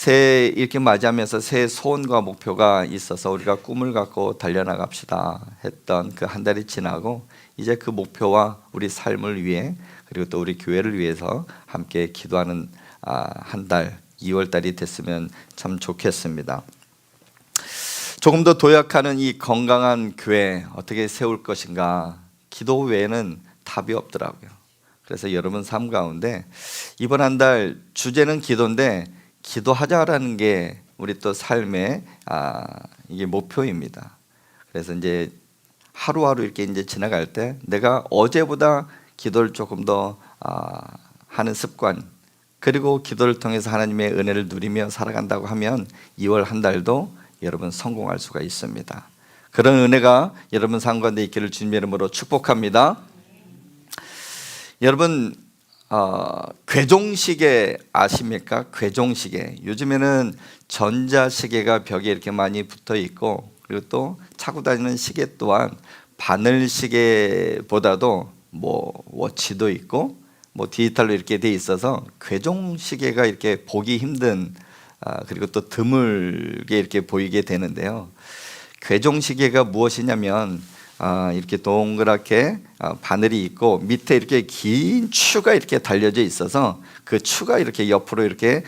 새해 이렇게 맞이하면서 새해 소원과 목표가 있어서 우리가 꿈을 갖고 달려나갑시다 했던 그 한 달이 지나고 이제 그 목표와 우리 삶을 위해 그리고 또 우리 교회를 위해서 함께 기도하는 한 달, 2월 달이 됐으면 참 좋겠습니다. 조금 더 도약하는 이 건강한 교회 어떻게 세울 것인가, 기도 외에는 답이 없더라고요. 그래서 여러분 삶 가운데 이번 한 달 주제는 기도인데 기도하자라는 게 우리 또 삶의 이게 목표입니다. 그래서 이제 하루하루 이렇게 이제 지나갈 때 내가 어제보다 기도를 조금 더 하는 습관, 그리고 기도를 통해서 하나님의 은혜를 누리며 살아간다고 하면 2월 한 달도 여러분 성공할 수가 있습니다. 그런 은혜가 여러분 삶 가운데 있기를 주님의 이름으로 축복합니다. 여러분 괴종시계 아십니까? 괴종시계. 요즘에는 전자시계가 벽에 이렇게 많이 붙어 있고, 그리고 또 차고 다니는 시계 또한 바늘시계보다도 워치도 있고 디지털로 이렇게 돼 있어서 괴종시계가 이렇게 보기 힘든, 그리고 또 드물게 이렇게 보이게 되는데요. 괴종시계가 무엇이냐면 이렇게 동그랗게 바늘이 있고 밑에 이렇게 긴 추가 이렇게 달려져 있어서 그 추가 이렇게 옆으로 이렇게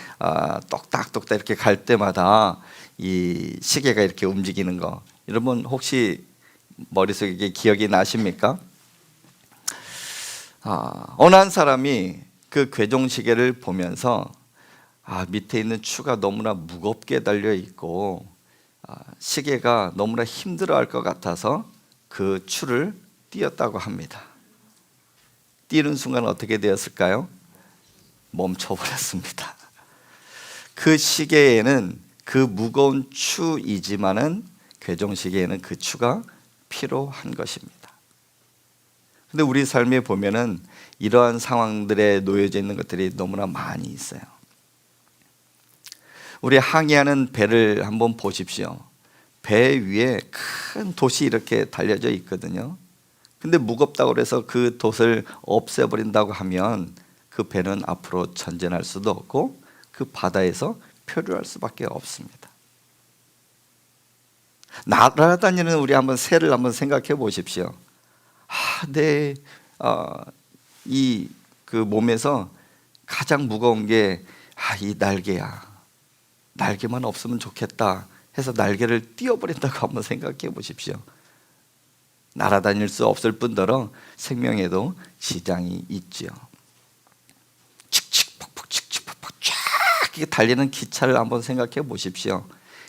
똑딱똑딱 이렇게 갈 때마다 이 시계가 이렇게 움직이는 거, 여러분 혹시 머릿속에 기억이 나십니까? 어느 한 사람이 그 괴종시계를 보면서 밑에 있는 추가 너무나 무겁게 달려 있고 시계가 너무나 힘들어할 것 같아서 그 추를 띄었다고 합니다. 띄는 순간 어떻게 되었을까요? 멈춰버렸습니다. 그 시계에는 그 무거운 추이지만은 괴종시계에는 그 추가 필요한 것입니다. 근데 우리 삶에 보면은 이러한 상황들에 놓여져 있는 것들이 너무나 많이 있어요. 우리 항해하는 배를 한번 보십시오. 배 위에 큰 돛이 이렇게 달려져 있거든요. 근데 무겁다고 해서 그 돛을 없애버린다고 하면 그 배는 앞으로 전진할 수도 없고 그 바다에서 표류할 수밖에 없습니다. 날아다니는 우리 한번 새를 한번 생각해 보십시오. 이 그 몸에서 가장 무거운 게 이 날개야. 날개만 없으면 좋겠다 해서 날개를 띄워버린다고 한번 생각해 보십시오. 날아다닐 수 없을 뿐더러 생명에도 지장이 있지요. 칙칙폭폭 칙칙폭폭 쫙 이렇게 달리는 기차를 한번 생각해 보십시오.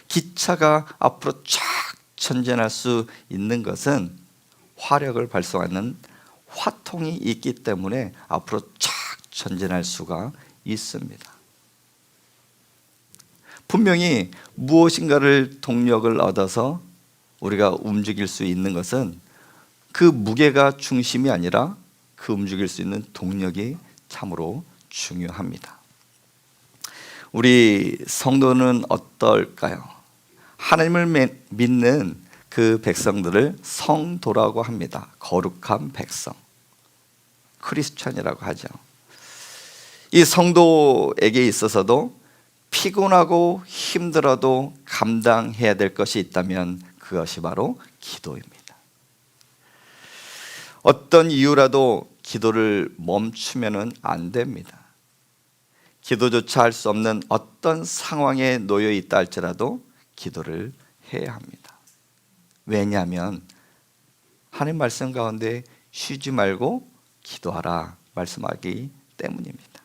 기차가 앞으로 쫙 전진할 수 있는 것은 화력을 발송하는 화통이 있기 때문에 앞으로 쫙 전진할 수가 있습니다. 분명히 무엇인가를 동력을 얻어서 우리가 움직일 수 있는 것은 그 무게가 중심이 아니라 그 움직일 수 있는 동력이 참으로 중요합니다. 우리 성도는 어떨까요? 하나님을 믿는 그 백성들을 성도라고 합니다. 거룩한 백성, 크리스찬이라고 하죠. 이 성도에게 있어서도 피곤하고 힘들어도 감당해야 될 것이 있다면 그것이 바로 기도입니다. 어떤 이유라도 기도를 멈추면 안 됩니다. 기도조차 할 수 없는 어떤 상황에 놓여 있다 할지라도 기도를 해야 합니다. 왜냐하면 하나님 말씀 가운데 쉬지 말고 기도하라 말씀하기 때문입니다.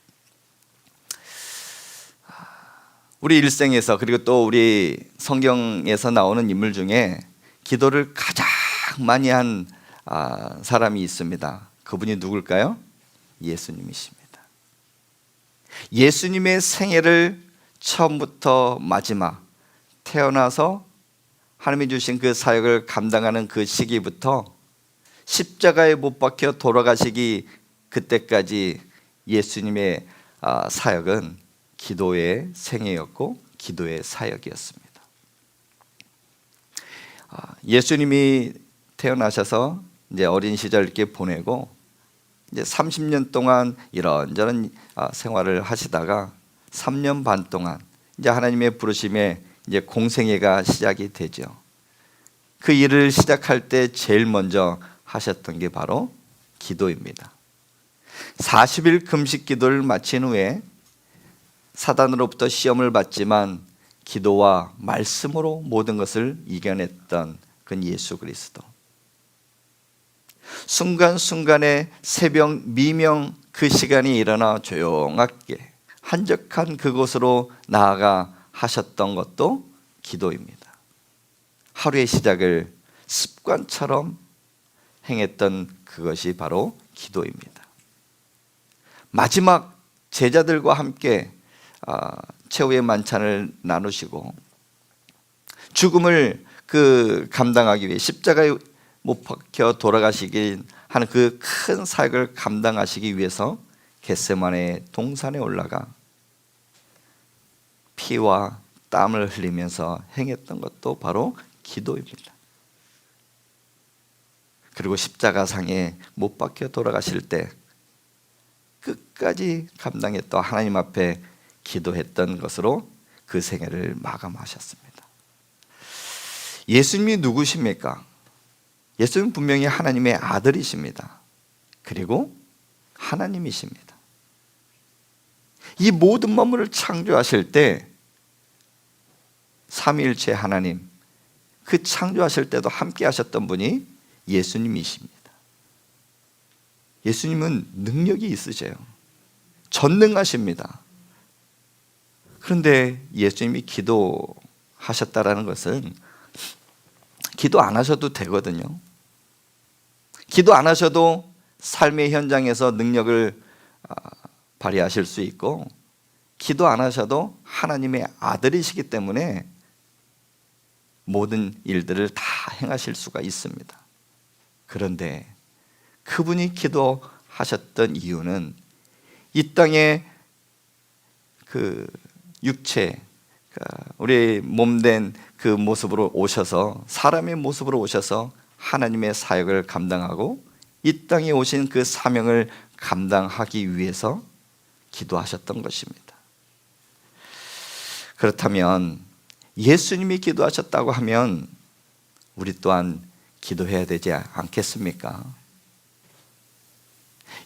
우리 일생에서 그리고 또 우리 성경에서 나오는 인물 중에 기도를 가장 많이 한 사람이 있습니다. 그분이 누굴까요? 예수님이십니다. 예수님의 생애를 처음부터 마지막, 태어나서 하나님이 주신 그 사역을 감당하는 그 시기부터 십자가에 못 박혀 돌아가시기 그때까지 예수님의 사역은 기도의 생애였고 기도의 사역이었습니다. 예수님이 태어나셔서 이제 어린 시절 이렇게 보내고 이제 30년 동안 이런저런 생활을 하시다가 3년 반 동안 이제 하나님의 부르심에 이제 공생애가 시작이 되죠. 그 일을 시작할 때 제일 먼저 하셨던 게 바로 기도입니다. 40일 금식 기도를 마친 후에 사단으로부터 시험을 받지만 기도와 말씀으로 모든 것을 이겨냈던 그 예수 그리스도. 순간순간의 새벽 미명 그 시간이 일어나 조용하게 한적한 그곳으로 나아가 하셨던 것도 기도입니다. 하루의 시작을 습관처럼 행했던 그것이 바로 기도입니다. 마지막 제자들과 함께 최후의 만찬을 나누시고 죽음을 감당하기 위해 십자가에 못 박혀 돌아가시기 하는 그 큰 사역을 감당하시기 위해서 겟세마네 동산에 올라가 피와 땀을 흘리면서 행했던 것도 바로 기도입니다. 그리고 십자가상에 못 박혀 돌아가실 때 끝까지 감당했던 하나님 앞에 기도했던 것으로 그 생애를 마감하셨습니다. 예수님이 누구십니까? 예수님은 분명히 하나님의 아들이십니다. 그리고 하나님이십니다. 이 모든 만물을 창조하실 때 삼위일체 하나님, 그 창조하실 때도 함께 하셨던 분이 예수님이십니다. 예수님은 능력이 있으세요. 전능하십니다. 그런데 예수님이 기도하셨다라는 것은 기도 안 하셔도 되거든요. 기도 안 하셔도 삶의 현장에서 능력을 발휘하실 수 있고, 기도 안 하셔도 하나님의 아들이시기 때문에 모든 일들을 다 행하실 수가 있습니다. 그런데 그분이 기도하셨던 이유는 이 땅에 그 육체, 우리 몸된 그 모습으로 오셔서, 사람의 모습으로 오셔서 하나님의 사역을 감당하고 이 땅에 오신 그 사명을 감당하기 위해서 기도하셨던 것입니다. 그렇다면 예수님이 기도하셨다고 하면 우리 또한 기도해야 되지 않겠습니까?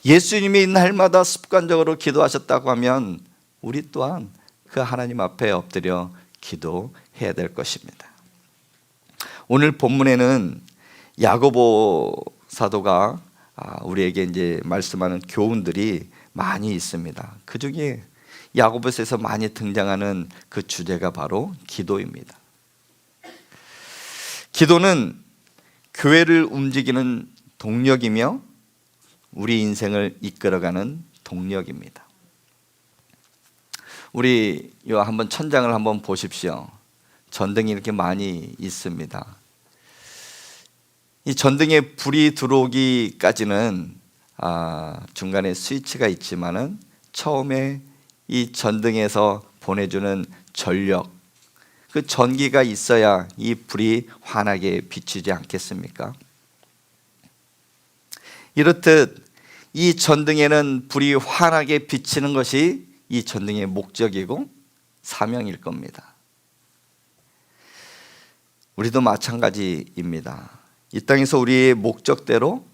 예수님이 날마다 습관적으로 기도하셨다고 하면 우리 또한 그 하나님 앞에 엎드려 기도해야 될 것입니다. 오늘 본문에는 야고보 사도가 우리에게 이제 말씀하는 교훈들이 많이 있습니다. 그 중에 야고보서에서 많이 등장하는 그 주제가 바로 기도입니다. 기도는 교회를 움직이는 동력이며 우리 인생을 이끌어가는 동력입니다. 우리 요 한번 천장을 한번 보십시오. 전등이 이렇게 많이 있습니다. 이 전등에 불이 들어오기까지는 중간에 스위치가 있지만은 처음에 이 전등에서 보내주는 전력, 그 전기가 있어야 이 불이 환하게 비치지 않겠습니까? 이렇듯 이 전등에는 불이 환하게 비치는 것이 이 전등의 목적이고 사명일 겁니다. 우리도 마찬가지입니다. 이 땅에서 우리의 목적대로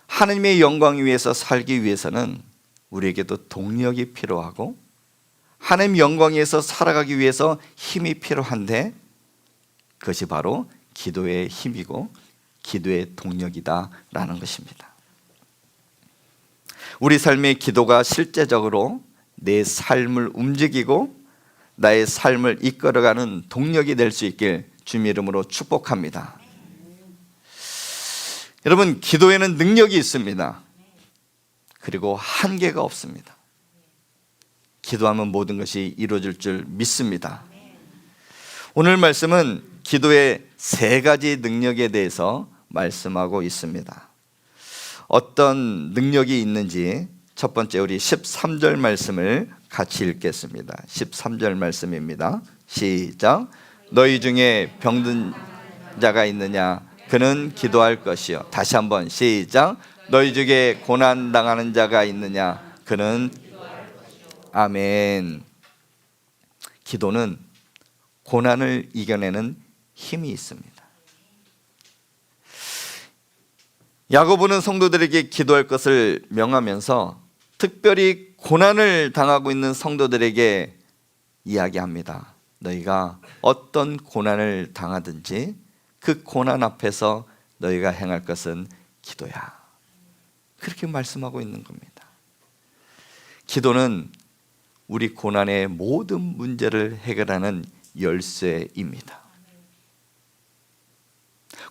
하나님의 영광 위에서 살기 위해서는 우리에게도 동력이 필요하고 하나님 영광 위에서 살아가기 위해서 힘이 필요한데 그것이 바로 기도의 힘이고 기도의 동력이다라는 것입니다. 우리 삶의 기도가 실제적으로 내 삶을 움직이고 나의 삶을 이끌어가는 동력이 될 수 있길 주님의 이름으로 축복합니다. 여러분, 기도에는 능력이 있습니다. 그리고 한계가 없습니다. 기도하면 모든 것이 이루어질 줄 믿습니다. 오늘 말씀은 기도의 3가지 능력에 대해서 말씀하고 있습니다. 어떤 능력이 있는지 첫 번째 우리 13절 말씀을 같이 읽겠습니다. 13절 말씀입니다. 시작. 너희 중에 병든 자가 있느냐? 그는 기도할 것이요. 다시 한번 시작. 너희 중에 고난당하는 자가 있느냐? 그는 아멘. 기도는 고난을 이겨내는 힘이 있습니다. 야고보는 성도들에게 기도할 것을 명하면서 특별히 고난을 당하고 있는 성도들에게 이야기합니다. 너희가 어떤 고난을 당하든지 그 고난 앞에서 너희가 행할 것은 기도야. 그렇게 말씀하고 있는 겁니다. 기도는 우리 고난의 모든 문제를 해결하는 열쇠입니다.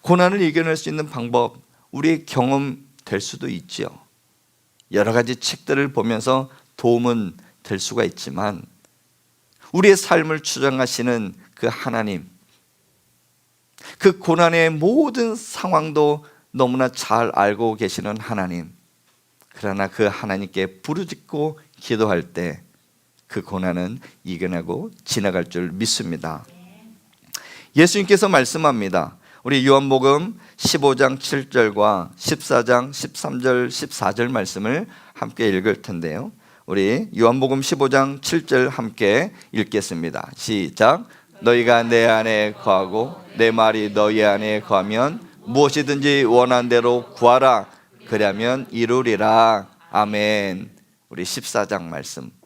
고난을 이겨낼 수 있는 방법, 우리의 경험 될 수도 있지요. 여러 가지 책들을 보면서 도움은 될 수가 있지만 우리의 삶을 주장하시는 그 하나님, 그 고난의 모든 상황도 너무나 잘 알고 계시는 하나님, 그러나 그 하나님께 부르짖고 기도할 때 그 고난은 이겨내고 지나갈 줄 믿습니다. 예수님께서 말씀합니다. 우리 요한복음 15장 7절과 14장 13절 14절 말씀을 함께 읽을 텐데요. 우리 요한복음 15장 7절 함께 읽겠습니다. 시작. 너희가 내 안에 거하고 내 말이 너희 안에 거하면 무엇이든지 원한 대로 구하라. 그러면 이루리라. 아멘. 우리 14장 말씀.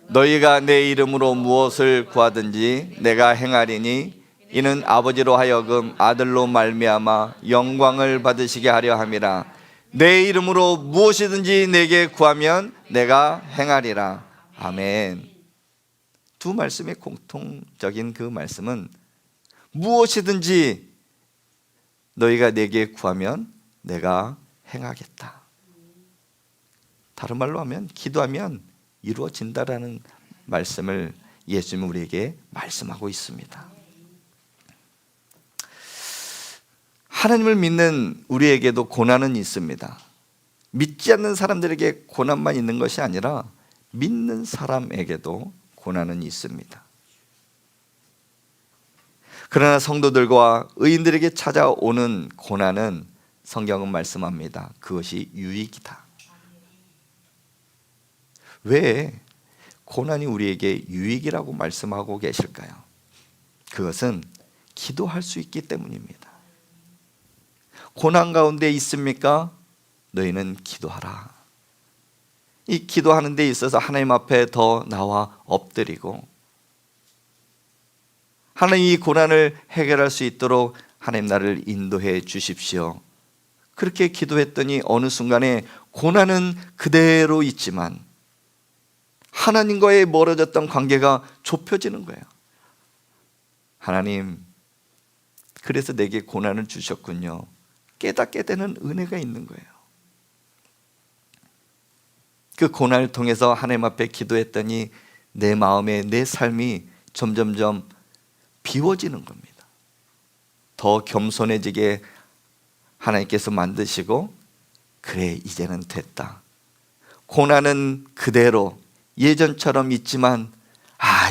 너희가 내 이름으로 무엇을 구하든지 내가 행하리니 이는 아버지로 하여금 아들로 말미암아 영광을 받으시게 하려 함이라. 내 이름으로 무엇이든지 내게 구하면 내가 행하리라. 아멘. 두 말씀의 공통적인 그 말씀은 무엇이든지 너희가 내게 구하면 내가 행하겠다. 다른 말로 하면 기도하면 이루어진다라는 말씀을 예수님은 우리에게 말씀하고 있습니다. 하나님을 믿는 우리에게도 고난은 있습니다. 믿지 않는 사람들에게 고난만 있는 것이 아니라 믿는 사람에게도 고난은 있습니다. 그러나 성도들과 의인들에게 찾아오는 고난은 성경은 말씀합니다. 그것이 유익이다. 왜 고난이 우리에게 유익이라고 말씀하고 계실까요? 그것은 기도할 수 있기 때문입니다. 고난 가운데 있습니까? 너희는 기도하라. 이 기도하는 데 있어서 하나님 앞에 더 나와 엎드리고 하나님 이 고난을 해결할 수 있도록 하나님 나를 인도해 주십시오. 그렇게 기도했더니 어느 순간에 고난은 그대로 있지만 하나님과의 멀어졌던 관계가 좁혀지는 거예요. 하나님, 그래서 내게 고난을 주셨군요. 깨닫게 되는 은혜가 있는 거예요. 그 고난을 통해서 하나님 앞에 기도했더니 내 마음에 내 삶이 점점점 비워지는 겁니다. 더 겸손해지게 하나님께서 만드시고 그래 이제는 됐다. 고난은 그대로 예전처럼 있지만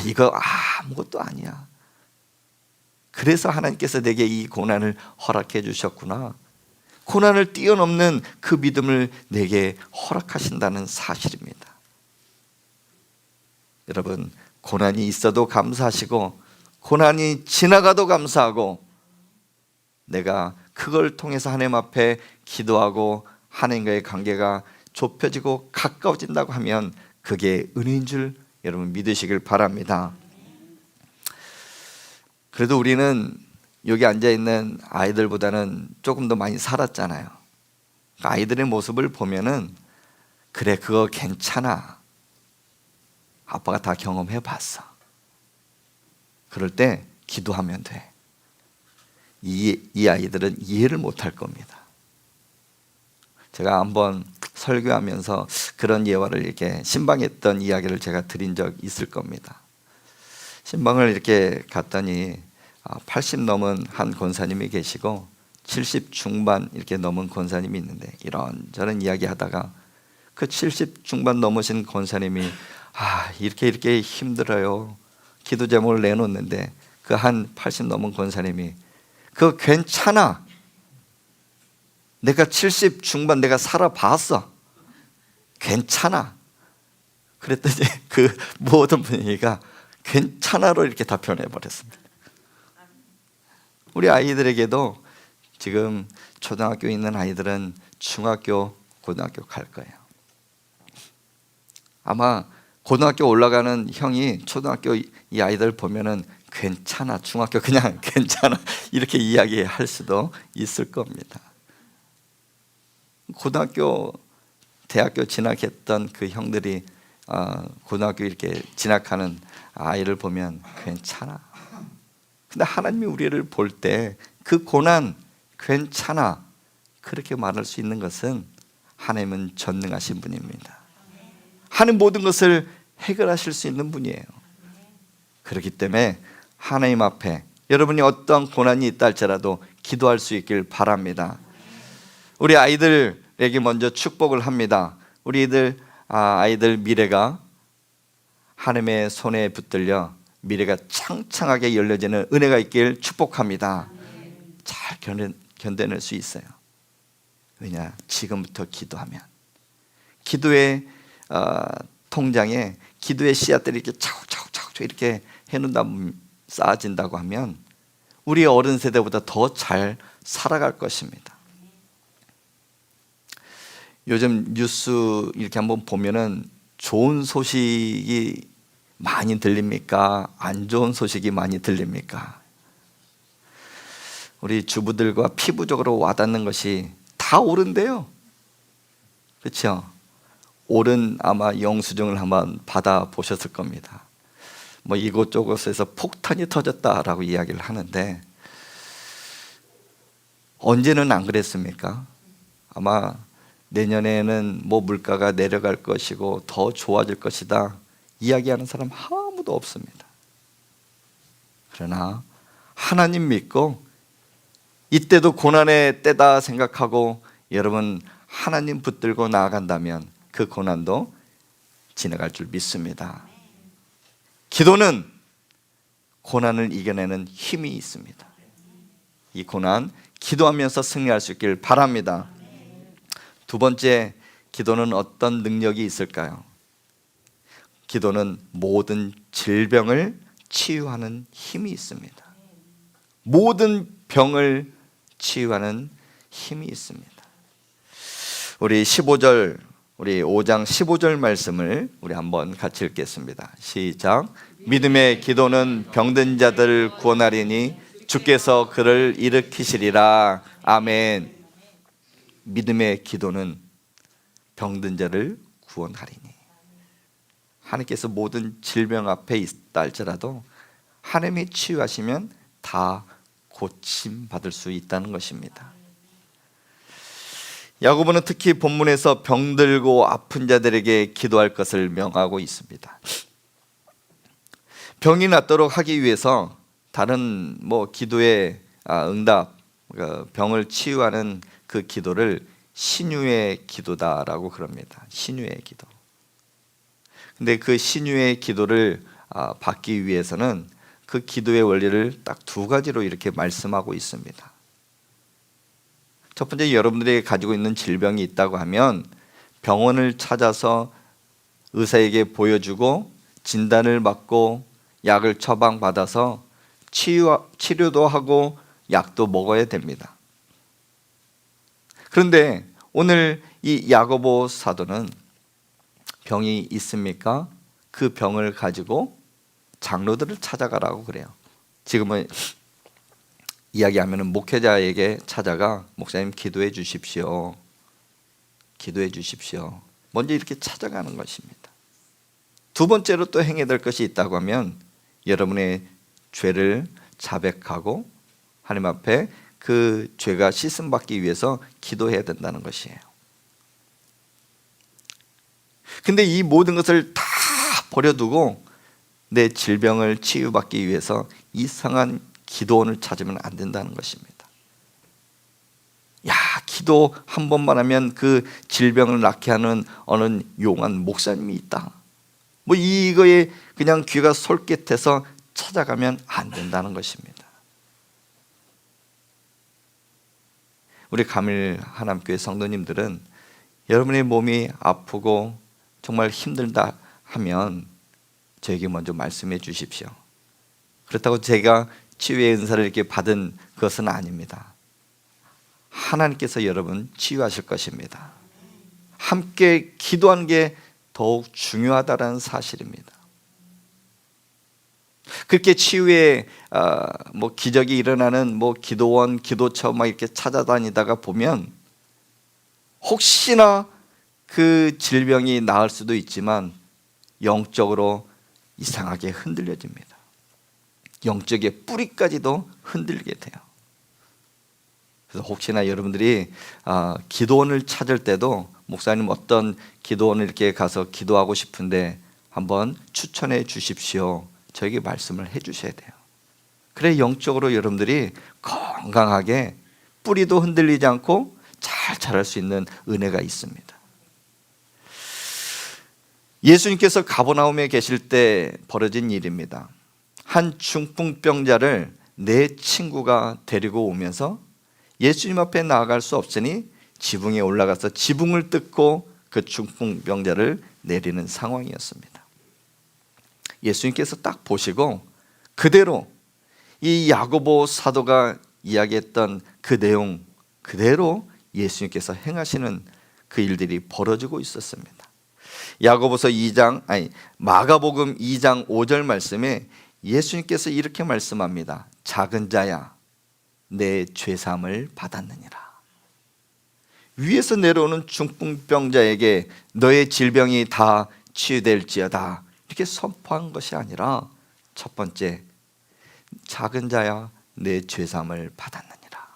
이거 아무것도 아니야. 그래서 하나님께서 내게 이 고난을 허락해 주셨구나. 고난을 뛰어넘는 그 믿음을 내게 허락하신다는 사실입니다. 여러분, 고난이 있어도 감사하시고 고난이 지나가도 감사하고 내가 그걸 통해서 하나님 앞에 기도하고 하나님과의 관계가 좁혀지고 가까워진다고 하면 그게 은혜인 줄 여러분 믿으시길 바랍니다. 그래도 우리는 여기 앉아있는 아이들보다는 조금 더 많이 살았잖아요. 아이들의 모습을 보면은 그래 그거 괜찮아. 아빠가 다 경험해 봤어. 그럴 때 기도하면 돼. 이 아이들은 이해를 못할 겁니다. 제가 한번 설교하면서 그런 예화를 이렇게 신방했던 이야기를 제가 드린 적 있을 겁니다. 신방을 이렇게 갔더니 80 넘은 한 권사님이 계시고 70 중반 이렇게 넘은 권사님이 있는데 이런저런 이야기 하다가 그 70 중반 넘으신 권사님이 이렇게 힘들어요. 기도 제목을 내놓는데 그 한 80 넘은 권사님이 그거 괜찮아. 내가 70 중반 내가 살아봤어. 괜찮아. 그랬더니 그 모든 분위기가 괜찮아로 이렇게 다 변해버렸습니다. 우리 아이들에게도 지금 초등학교에 있는 아이들은 중학교, 고등학교 갈 거예요. 아마 고등학교 올라가는 형이 초등학교 이 아이들 보면은 괜찮아, 중학교 그냥 괜찮아 이렇게 이야기할 수도 있을 겁니다. 고등학교, 대학교 진학했던 그 형들이 고등학교 이렇게 진학하는 아이를 보면 괜찮아. 근데 하나님이 우리를 볼 때 그 고난 괜찮아 그렇게 말할 수 있는 것은 하나님은 전능하신 분입니다. 하나님 모든 것을 해결하실 수 있는 분이에요. 그렇기 때문에 하나님 앞에 여러분이 어떤 고난이 있다 할지라도 기도할 수 있길 바랍니다. 우리 아이들에게 먼저 축복을 합니다. 우리 아이들 미래가 하나님의 손에 붙들려 미래가 창창하게 열려지는 은혜가 있길 축복합니다. 잘 견뎌낼 수 있어요. 왜냐? 지금부터 기도하면 기도의 통장에 기도의 씨앗들이 이렇게 차곡차곡 이렇게 해놓는다 쌓아진다고 하면 우리 어른 세대보다 더 잘 살아갈 것입니다. 요즘 뉴스 이렇게 한번 보면은 좋은 소식이 많이 들립니까? 안 좋은 소식이 많이 들립니까? 우리 주부들과 피부적으로 와닿는 것이 다 옳은데요. 그렇죠? 옳은 아마 영수증을 한번 받아보셨을 겁니다. 뭐 이곳저곳에서 폭탄이 터졌다라고 이야기를 하는데 언제는 안 그랬습니까? 아마 내년에는 뭐 물가가 내려갈 것이고 더 좋아질 것이다 이야기하는 사람 아무도 없습니다. 그러나 하나님 믿고 이때도 고난의 때다 생각하고 여러분 하나님 붙들고 나아간다면 그 고난도 지나갈 줄 믿습니다. 기도는 고난을 이겨내는 힘이 있습니다. 이 고난 기도하면서 승리할 수 있길 바랍니다. 두 번째, 기도는 어떤 능력이 있을까요? 기도는 모든 질병을 치유하는 힘이 있습니다. 모든 병을 치유하는 힘이 있습니다. 우리 15절, 우리 5장 15절 말씀을 우리 한번 같이 읽겠습니다. 시작. 믿음의 기도는 병든 자들을 구원하리니 주께서 그를 일으키시리라. 아멘. 믿음의 기도는 병든 자를 구원하리니. 하나님께서 모든 질병 앞에 있다 할지라도 하나님이 치유하시면 다 고침받을 수 있다는 것입니다. 야고보는 특히 본문에서 병들고 아픈 자들에게 기도할 것을 명하고 있습니다. 병이 낫도록 하기 위해서 다른 기도의 응답, 병을 치유하는 그 기도를 신유의 기도다라고 그럽니다. 신유의 기도. 근데 그 신유의 기도를 받기 위해서는 그 기도의 원리를 딱 두 가지로 이렇게 말씀하고 있습니다. 첫 번째, 여러분들이 가지고 있는 질병이 있다고 하면 병원을 찾아서 의사에게 보여주고 진단을 받고 약을 처방받아서 치료도 하고 약도 먹어야 됩니다. 그런데 오늘 이 야고보 사도는 병이 있습니까? 그 병을 가지고 장로들을 찾아가라고 그래요. 지금은 이야기하면 목회자에게 찾아가 목사님 기도해 주십시오. 기도해 주십시오. 먼저 이렇게 찾아가는 것입니다. 두 번째로 또 행해야 될 것이 있다고 하면 여러분의 죄를 자백하고 하나님 앞에 그 죄가 씻음받기 위해서 기도해야 된다는 것이에요. 근데 이 모든 것을 다 버려두고 내 질병을 치유받기 위해서 이상한 기도원을 찾으면 안 된다는 것입니다. 야, 기도 한 번만 하면 그 질병을 낫게 하는 어느 용한 목사님이 있다. 이거에 그냥 귀가 솔깃해서 찾아가면 안 된다는 것입니다. 우리 가밀 하남교회 성도님들은 여러분의 몸이 아프고 정말 힘들다 하면 저에게 먼저 말씀해 주십시오. 그렇다고 제가 치유의 은사를 이렇게 받은 것은 아닙니다. 하나님께서 여러분 치유하실 것입니다. 함께 기도하는 게 더욱 중요하다는 사실입니다. 그렇게 치유의 기적이 일어나는 기도원, 기도처 막 이렇게 찾아다니다가 보면 혹시나 그 질병이 나을 수도 있지만 영적으로 이상하게 흔들려집니다. 영적의 뿌리까지도 흔들게 돼요. 그래서 혹시나 여러분들이 기도원을 찾을 때도 목사님 어떤 기도원을 이렇게 가서 기도하고 싶은데 한번 추천해 주십시오. 저에게 말씀을 해 주셔야 돼요. 그래 영적으로 여러분들이 건강하게 뿌리도 흔들리지 않고 잘 자랄 수 있는 은혜가 있습니다. 예수님께서 가버나움에 계실 때 벌어진 일입니다. 한 중풍병자를 내 친구가 데리고 오면서 예수님 앞에 나아갈 수 없으니 지붕에 올라가서 지붕을 뜯고 그 중풍병자를 내리는 상황이었습니다. 예수님께서 딱 보시고 그대로 이 야고보 사도가 이야기했던 그 내용 그대로 예수님께서 행하시는 그 일들이 벌어지고 있었습니다. 야고보서 마가복음 2장 5절 말씀에 예수님께서 이렇게 말씀합니다. 작은 자야 내 죄사함을 받았느니라. 위에서 내려오는 중풍병자에게 너의 질병이 다 치유될지어다 이렇게 선포한 것이 아니라 첫 번째 작은 자야 내 죄사함을 받았느니라.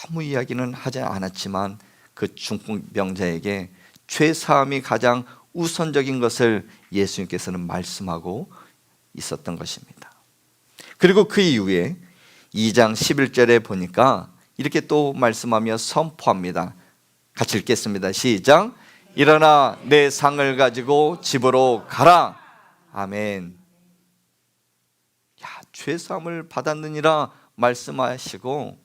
아무 이야기는 하지 않았지만 그 중풍병자에게 죄사함이 가장 우선적인 것을 예수님께서는 말씀하고 있었던 것입니다. 그리고 그 이후에 2장 11절에 보니까 이렇게 또 말씀하며 선포합니다. 같이 읽겠습니다. 시작. 일어나 내 상을 가지고 집으로 가라. 아멘. 죄사함을 받았느니라 말씀하시고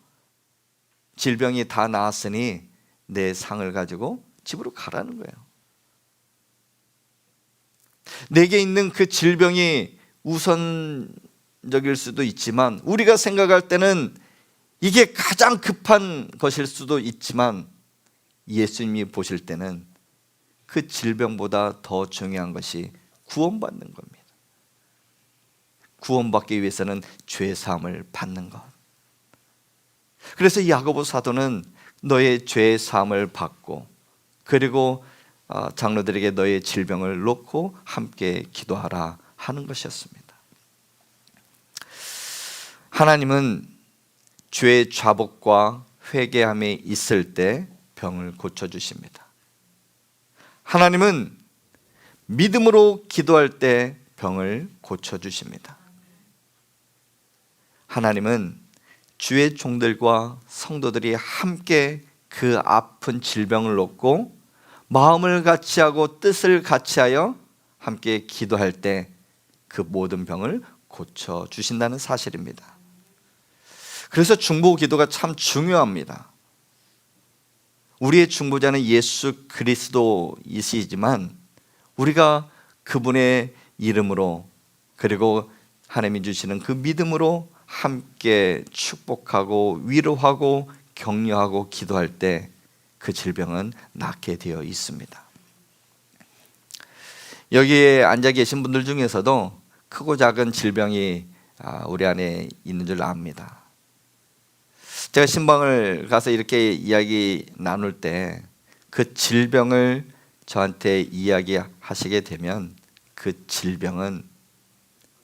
질병이 다 나았으니 내 상을 가지고 집으로 가라는 거예요. 내게 있는 그 질병이 우선적일 수도 있지만 우리가 생각할 때는 이게 가장 급한 것일 수도 있지만 예수님이 보실 때는 그 질병보다 더 중요한 것이 구원받는 겁니다. 구원받기 위해서는 죄사함을 받는 것. 그래서 야고보 사도는 너의 죄사함을 받고 그리고 장로들에게 너의 질병을 놓고 함께 기도하라 하는 것이었습니다. 하나님은 죄의 자복과 회개함이 있을 때 병을 고쳐주십니다. 하나님은 믿음으로 기도할 때 병을 고쳐주십니다. 하나님은 주의 종들과 성도들이 함께 그 아픈 질병을 놓고 마음을 같이하고 뜻을 같이하여 함께 기도할 때 그 모든 병을 고쳐주신다는 사실입니다. 그래서 중보 기도가 참 중요합니다. 우리의 중보자는 예수 그리스도이시지만 우리가 그분의 이름으로 그리고 하나님이 주시는 그 믿음으로 함께 축복하고 위로하고 격려하고 기도할 때 그 질병은 낫게 되어 있습니다. 여기에 앉아 계신 분들 중에서도 크고 작은 질병이 우리 안에 있는 줄 압니다. 제가 신방을 가서 이렇게 이야기 나눌 때 그 질병을 저한테 이야기하시게 되면 그 질병은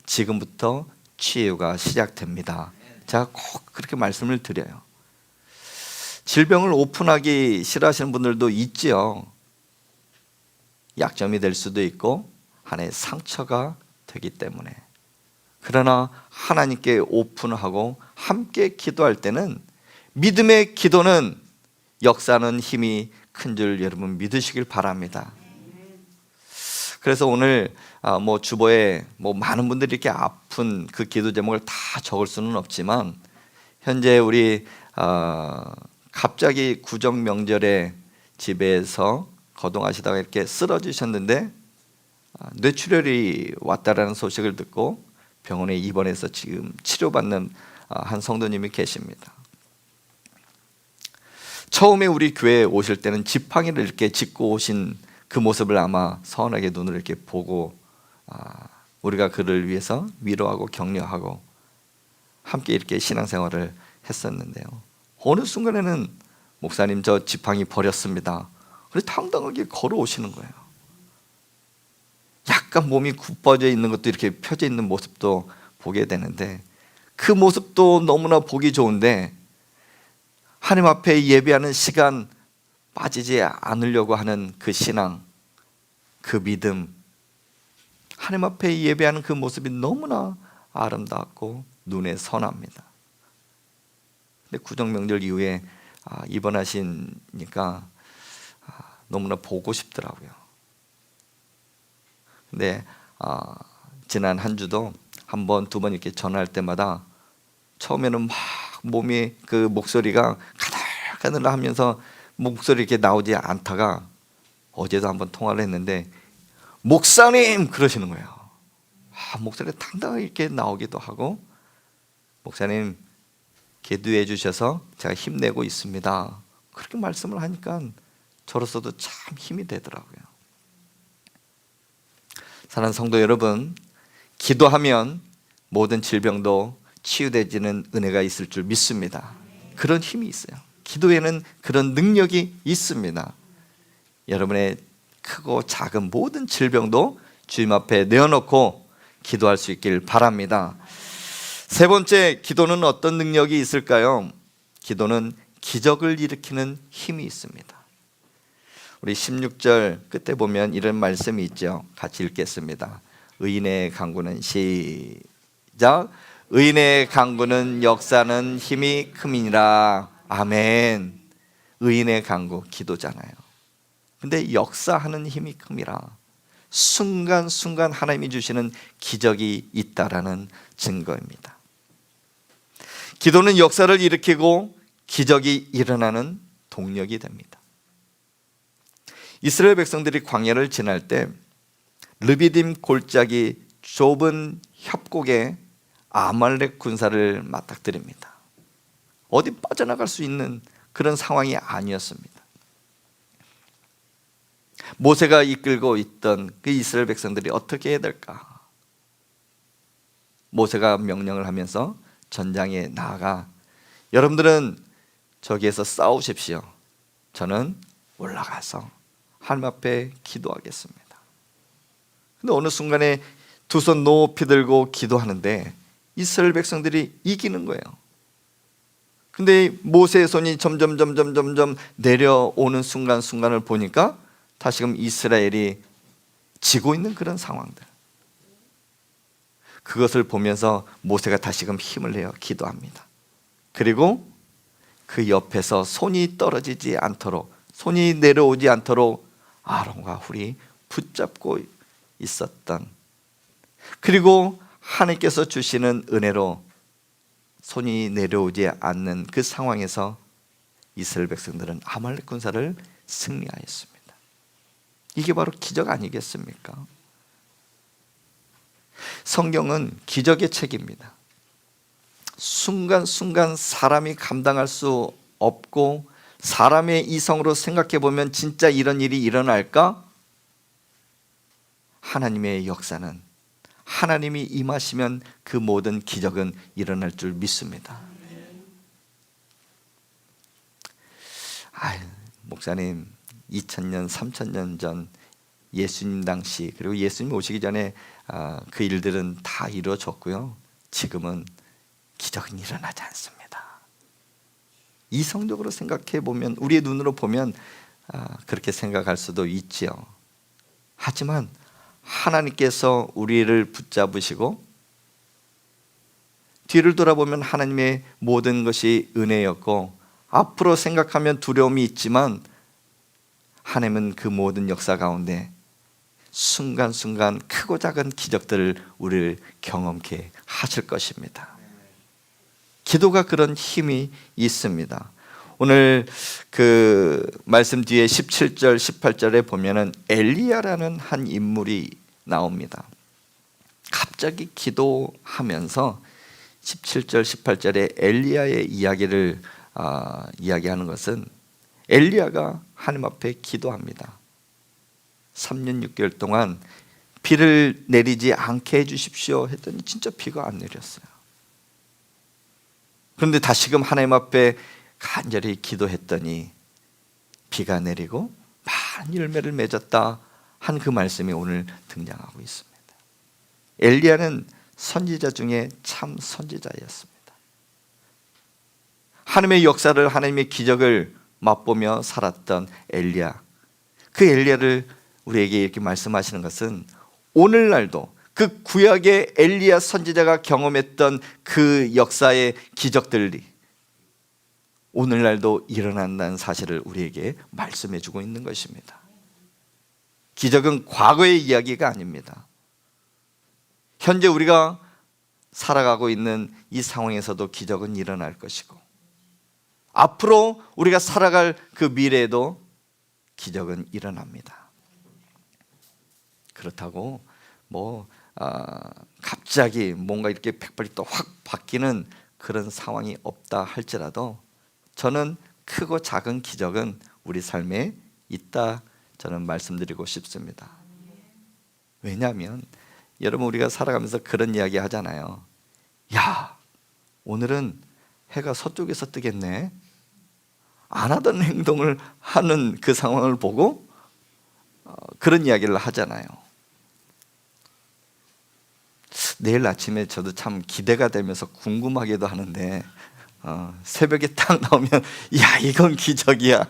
지금부터 치유가 시작됩니다. 제가 꼭 그렇게 말씀을 드려요. 질병을 오픈하기 싫어하시는 분들도 있지요. 약점이 될 수도 있고 하나의 상처가 되기 때문에. 그러나 하나님께 오픈하고 함께 기도할 때는 믿음의 기도는 역사하는 힘이 큰 줄 여러분 믿으시길 바랍니다. 그래서 오늘 주보에 많은 분들이 이렇게 아픈 그 기도 제목을 다 적을 수는 없지만 현재 우리 갑자기 구정 명절에 집에서 거동하시다가 이렇게 쓰러지셨는데 뇌출혈이 왔다라는 소식을 듣고 병원에 입원해서 지금 치료받는 한 성도님이 계십니다. 처음에 우리 교회에 오실 때는 지팡이를 이렇게 짚고 오신 그 모습을 아마 선하게 눈을 이렇게 보고 우리가 그를 위해서 위로하고 격려하고 함께 이렇게 신앙생활을 했었는데요. 어느 순간에는 목사님 저 지팡이 버렸습니다. 그래서 당당하게 걸어오시는 거예요. 약간 몸이 굽어져 있는 것도 이렇게 펴져 있는 모습도 보게 되는데 그 모습도 너무나 보기 좋은데 하나님 앞에 예배하는 시간 빠지지 않으려고 하는 그 신앙, 그 믿음, 하나님 앞에 예배하는 그 모습이 너무나 아름답고 눈에 선합니다. 근데 구정명절 이후에 입원하시니까 너무나 보고 싶더라고요. 근데 지난 한 주도 한 번, 두 번 이렇게 전화할 때마다 처음에는 막 몸이 그 목소리가 가들가들 하면서 목소리 이렇게 나오지 않다가 어제도 한번 통화를 했는데 목사님 그러시는 거예요. 목소리가 당당하게 이렇게 나오기도 하고 목사님 기도해 주셔서 제가 힘내고 있습니다. 그렇게 말씀을 하니까 저로서도 참 힘이 되더라고요. 사랑하는 성도 여러분, 기도하면 모든 질병도 치유되지는 은혜가 있을 줄 믿습니다. 그런 힘이 있어요. 기도에는 그런 능력이 있습니다. 여러분의 크고 작은 모든 질병도 주님 앞에 내어놓고 기도할 수 있길 바랍니다. 세 번째, 기도는 어떤 능력이 있을까요? 기도는 기적을 일으키는 힘이 있습니다. 우리 16절 끝에 보면 이런 말씀이 있죠. 같이 읽겠습니다. 의인의 강구는 시작. 의인의 강구는 역사는 힘이 큼이니라. 아멘. 의인의 강구, 기도잖아요. 근데 역사하는 힘이 큼이라. 순간순간 하나님이 주시는 기적이 있다라는 증거입니다. 기도는 역사를 일으키고 기적이 일어나는 동력이 됩니다. 이스라엘 백성들이 광야를 지날 때 르비딤 골짜기 좁은 협곡에 아말렉 군사를 맞닥뜨립니다. 어디 빠져나갈 수 있는 그런 상황이 아니었습니다. 모세가 이끌고 있던 그 이스라엘 백성들이 어떻게 해야 될까? 모세가 명령을 하면서 전장에 나아가 여러분들은 저기에서 싸우십시오. 저는 올라가서 하나님 앞에 기도하겠습니다. 근데 어느 순간에 두 손 높이 들고 기도하는데 이스라엘 백성들이 이기는 거예요. 근데 모세의 손이 점점 내려오는 순간을 보니까 다시금 이스라엘이 지고 있는 그런 상황들, 그것을 보면서 모세가 다시금 힘을 내어 기도합니다. 그리고 그 옆에서 손이 떨어지지 않도록, 손이 내려오지 않도록 아론과 훌이 붙잡고 있었던, 그리고 하나님께서 주시는 은혜로 손이 내려오지 않는 그 상황에서 이스라엘 백성들은 아말렉 군사를 승리하였습니다. 이게 바로 기적 아니겠습니까? 성경은 기적의 책입니다. 순간순간 사람이 감당할 수 없고 사람의 이성으로 생각해 보면 진짜 이런 일이 일어날까? 하나님의 역사는, 하나님이 임하시면 그 모든 기적은 일어날 줄 믿습니다. 목사님 2000년, 3000년 전 예수님 당시, 그리고 예수님 오시기 전에 그 일들은 다 이루어졌고요. 지금은 기적은 일어나지 않습니다. 이성적으로 생각해 보면, 우리의 눈으로 보면 그렇게 생각할 수도 있지요. 하지만 하나님께서 우리를 붙잡으시고 뒤를 돌아보면 하나님의 모든 것이 은혜였고, 앞으로 생각하면 두려움이 있지만 하나님은 그 모든 역사 가운데 순간순간 크고 작은 기적들을 우리를 경험케 하실 것입니다. 기도가 그런 힘이 있습니다. 오늘 그 말씀 뒤에 17절, 18절에 보면은 엘리야라는 한 인물이 나옵니다. 갑자기 기도하면서 17절, 18절에 엘리야의 이야기를 이야기하는 것은 엘리야가 하나님 앞에 기도합니다. 3년 6개월 동안 비를 내리지 않게 해주십시오 했더니 진짜 비가 안 내렸어요. 그런데 다시금 하나님 앞에 간절히 기도했더니 비가 내리고 많은 열매를 맺었다 한 그 말씀이 오늘 등장하고 있습니다. 엘리야는 선지자 중에 참 선지자였습니다. 하나님의 역사를, 하나님의 기적을 맛보며 살았던 엘리야, 그 엘리야를 우리에게 이렇게 말씀하시는 것은 오늘날도 그 구약의 엘리야 선지자가 경험했던 그 역사의 기적들이 오늘날도 일어난다는 사실을 우리에게 말씀해 주고 있는 것입니다. 기적은 과거의 이야기가 아닙니다. 현재 우리가 살아가고 있는 이 상황에서도 기적은 일어날 것이고, 앞으로 우리가 살아갈 그 미래에도 기적은 일어납니다. 그렇다고 갑자기 뭔가 이렇게 180도 또 확 바뀌는 그런 상황이 없다 할지라도 저는 크고 작은 기적은 우리 삶에 있다, 저는 말씀드리고 싶습니다. 왜냐하면 여러분, 우리가 살아가면서 그런 이야기 하잖아요. 야, 오늘은 해가 서쪽에서 뜨겠네. 안 하던 행동을 하는 그 상황을 보고 그런 이야기를 하잖아요. 내일 아침에 저도 참 기대가 되면서 궁금하기도 하는데 새벽에 딱 나오면 야, 이건 기적이야.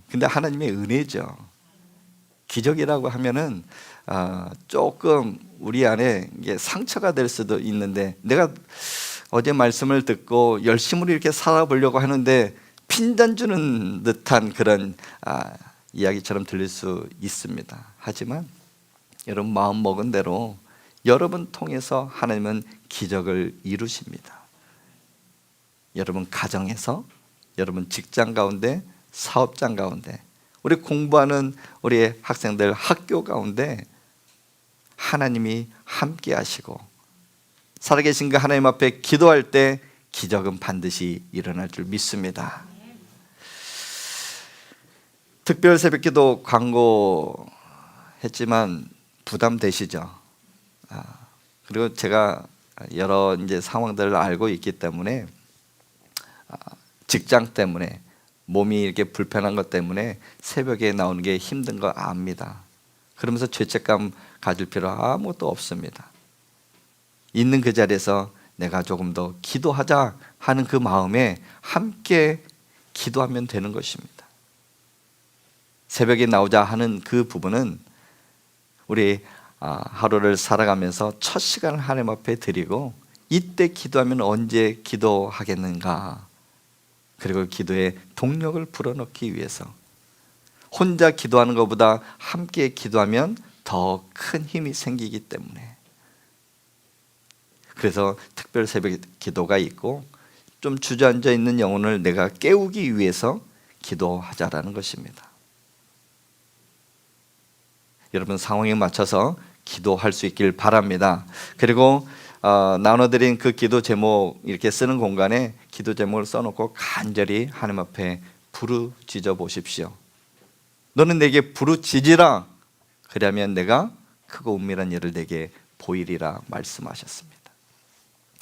근데 하나님의 은혜죠. 기적이라고 하면은 조금 우리 안에 이게 상처가 될 수도 있는데, 내가 어제 말씀을 듣고 열심으로 이렇게 살아보려고 하는데 핀잔 주는 듯한 그런 이야기처럼 들릴 수 있습니다. 하지만 여러분, 마음 먹은 대로 여러분 통해서 하나님은 기적을 이루십니다. 여러분 가정에서, 여러분 직장 가운데, 사업장 가운데, 우리 공부하는 우리 학생들 학교 가운데 하나님이 함께 하시고 살아계신 그 하나님 앞에 기도할 때 기적은 반드시 일어날 줄 믿습니다. 특별 새벽기도 광고했지만 부담되시죠? 그리고 제가 여러 이제 상황들을 알고 있기 때문에, 직장 때문에, 몸이 이렇게 불편한 것 때문에 새벽에 나오는 게 힘든 거 압니다. 그러면서 죄책감 가질 필요 아무것도 없습니다. 있는 그 자리에서 내가 조금 더 기도하자 하는 그 마음에 함께 기도하면 되는 것입니다. 새벽에 나오자 하는 그 부분은 우리 하루를 살아가면서 첫 시간을 하나님 앞에 드리고, 이때 기도하면 언제 기도하겠는가, 그리고 기도에 동력을 불어넣기 위해서 혼자 기도하는 것보다 함께 기도하면 더 큰 힘이 생기기 때문에, 그래서 특별 새벽 기도가 있고, 좀 주저앉아 있는 영혼을 내가 깨우기 위해서 기도하자라는 것입니다. 여러분 상황에 맞춰서 기도할 수 있길 바랍니다. 그리고 나눠드린 그 기도 제목 이렇게 쓰는 공간에 기도 제목을 써놓고 간절히 하나님 앞에 부르짖어 보십시오. 너는 내게 부르짖으라, 그러면 내가 크고 은밀한 일을 내게 보이리라 말씀하셨습니다.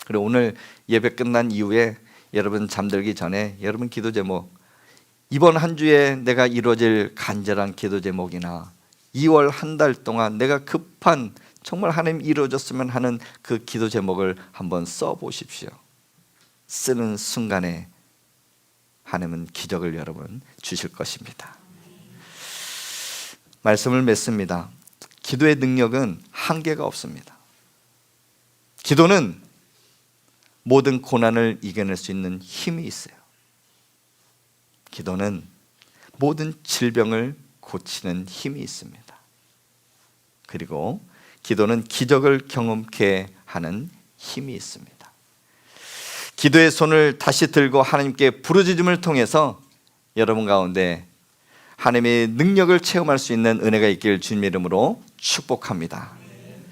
그리고 오늘 예배 끝난 이후에 여러분 잠들기 전에 여러분 기도 제목, 이번 한 주에 내가 이루어질 간절한 기도 제목이나 2월 한 달 동안 내가 급한 정말 하나님 이루어졌으면 하는 그 기도 제목을 한번 써보십시오. 쓰는 순간에 하나님은 기적을 여러분 주실 것입니다. 말씀을 맺습니다. 기도의 능력은 한계가 없습니다. 기도는 모든 고난을 이겨낼 수 있는 힘이 있어요. 기도는 모든 질병을 고치는 힘이 있습니다. 그리고 기도는 기적을 경험케 하는 힘이 있습니다. 기도의 손을 다시 들고 하나님께 부르짖음을 통해서 여러분 가운데 하나님의 능력을 체험할 수 있는 은혜가 있기를 주님 이름으로 축복합니다.